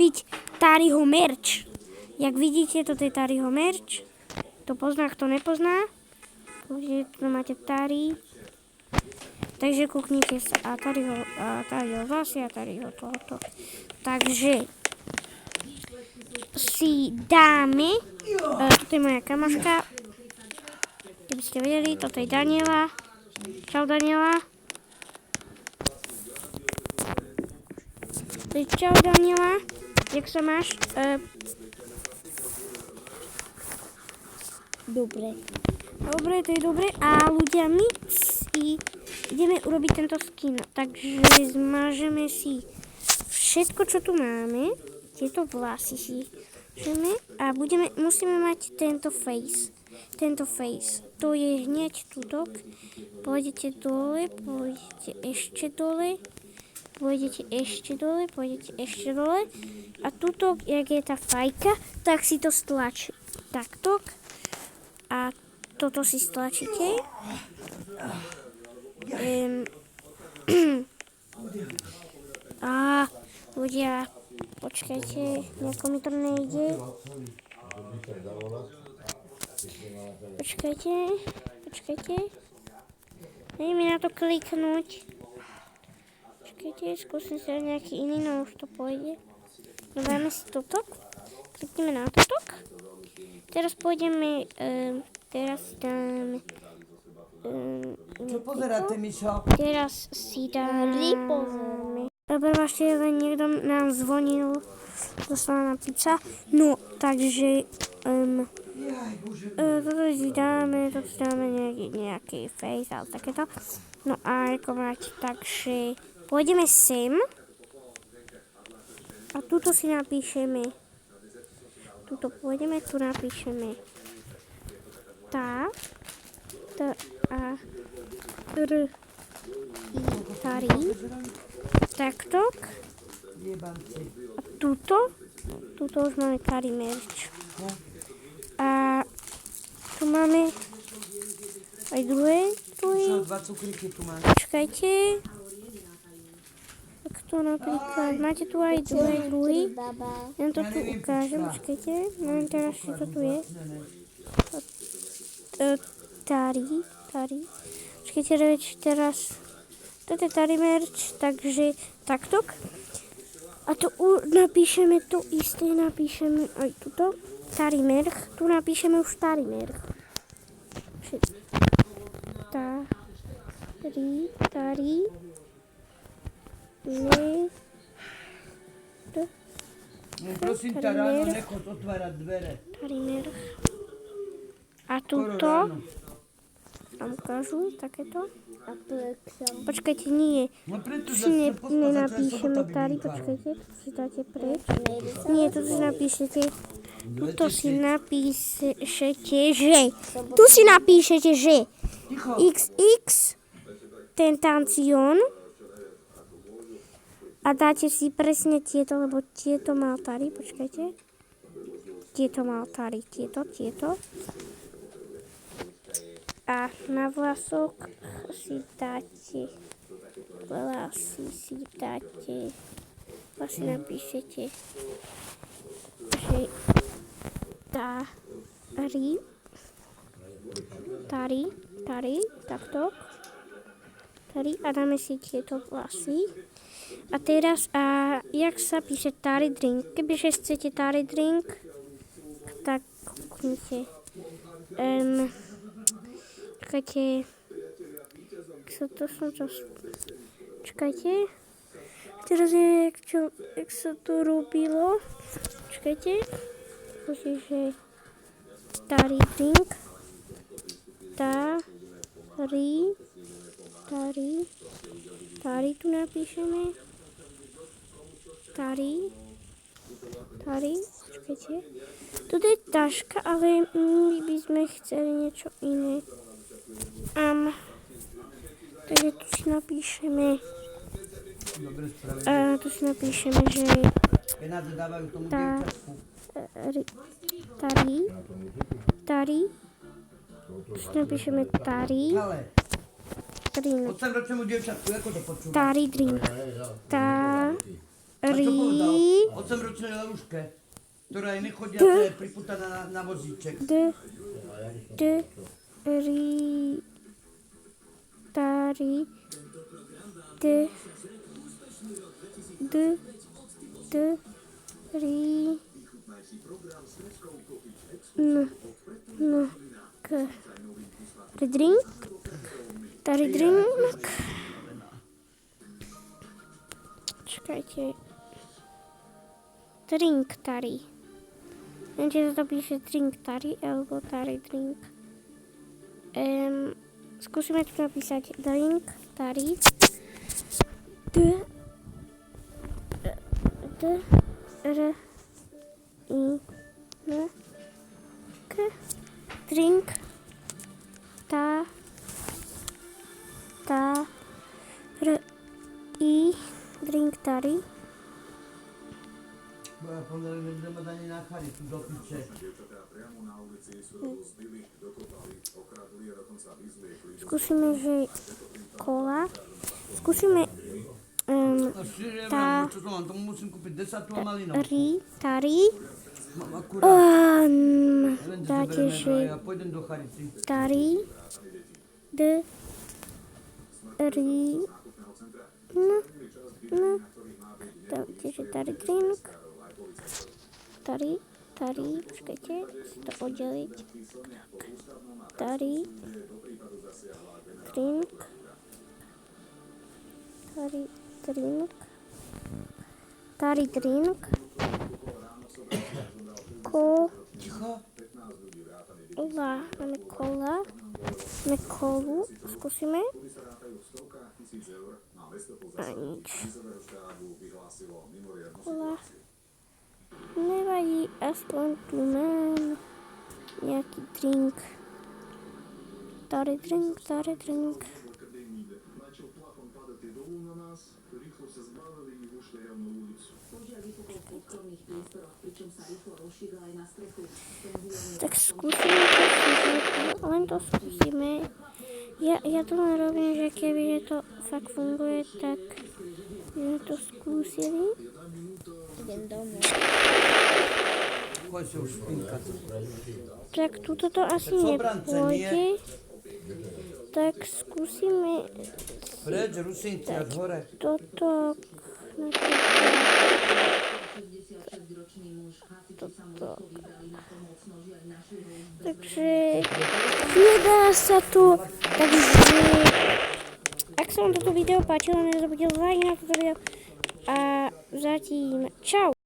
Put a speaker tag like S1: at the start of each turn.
S1: urobiť Tariho merch. Jak vidíte, toto je Tariho merch. To pozná, kto nepozná. Tu máte Tari. Takže kúknite sa. A Tariho zase a Tariho tohoto. Takže si dáme. Toto je moja kamaška. Keby ste vedeli, toto je Daniela. Čau Daniela. Čau Daniela. Jak sa máš?
S2: Dobre.
S1: Dobre, to je dobre. A ľudia, my si ideme urobiť tento skin. Takže zmažeme si všetko, čo tu máme. Tieto vlasy si zmažeme. A musíme mať tento face. Tento face. To je hneď tutok. Pôjdete dole, pôjdete ešte dole. Pôjdete ešte dole, pôjdete ešte dole. A tutok, jak je tá fajka, tak si to stlačí. Takto. A toto si stlačíte. A ľudia, počkajte, nejako mi to nejde. Počkajte. Daj mi na to kliknúť. Počkajte, skúsim si nejaký iný, no už to pôjde. No dáme si toto. Klikneme na toto. Teraz pôjdeme, teraz dáme...
S3: Čo pozeráte, Mišo?
S1: Teraz si dáme... Prepačte, len niekto nám zvonil. Doslova na pizza. No, takže... toto si dáme nejaký face, ale takéto. No a ako máte, takže... Pôjdeme sem. A tuto si napíšeme... Tuto pôjdeme, tu napíšeme Tari. Takto. A tuto už máme Tari merch. A tu máme aj druhé.
S3: Dva cukríky tu máš.
S1: Počkajte. To napríklad, máte tu aj druhý. Ja to tu ukážem, počkajte. Mám teraz, čo to tu je. Tari. Počkajte, teraz. Toto je Tari merch, takže takto. A tu napíšeme to isté, napíšeme aj tuto. Tari merch, tu napíšeme už Tari merch. Tari.
S3: Prosím ťa, ráno nechod otvárať dvere.
S1: Tarimer. A tuto tam ukážu takéto. Počkajte, nie. Tu si nenapíšeme Tari, počkajte, tu si dáte preč. Nie, tu si napíšete. Tuto si napíšete, že. Tu si napíšete, že. XX Tentacion. A dáte si presne tieto, lebo tieto mal Tari, počkajte. Tieto mal Tari, tieto. A na vlasok si dáte, vlasy napíšete, že Tari, takto. Tari a dáme si tieto vlasy. A teraz, jak sa píše Tari drink? Kebyže chcete Tari drink, tak kúknite. Čakajte. Čakajte. Teraz je, jak sa to robilo. Čakajte. Musím, že Tari drink. Tari tu napíšeme. Tari. Počkajte. Toto je taška, ale my by sme chceli niečo iné. Takže tu si napíšeme. Tu si napíšeme, že Tari. Tu si napíšeme Tari. Drink. Tari drink.
S3: A čo povedal?
S1: rí,
S3: 8-ročnej Leluške, ktorá je nechodiaca, je priputaná na vozíček.
S1: rí, tari, rí, k, drink, tari drink, čakajte, drink tari, neviem, či sa to píše drink tari, alebo tari drink. Skúsime tu napísať drink tari, r, i, n, k, drink, r, i, drink tari.
S3: Bo ja pomaly nebudem mať ani na charitu do piče.
S1: Skúsime, že kola. Skúsime
S3: No šíre, čo to mám, tomu musím kúpiť desatú a malinu.
S1: tari.
S3: Mám akurát.
S1: Dáte, že
S3: Ja pôjdem do charity.
S1: tari, ri, dáte, že tari drink, tari, počkajte, si to oddeliť, tari, drink,
S3: Ticho.
S1: máme kolu, skúsime. A nič. Kola. Nevadí, aspoň tu mám nejaký drink. Tari drink. Tak skúsime to, len to skúsime. Ja to len robím, že keby to fakt funguje, tak sme to skúsili. Idem domov.
S3: Choď sa už spinkať.
S1: Tak tuto to asi nepôjde. Tak skúsime
S3: Preč, Rusinci, až hore.
S1: toto. Takže nedá sa to, takže ak sa vám toto video páčilo, nezabudnite like na toto video a zatím čau.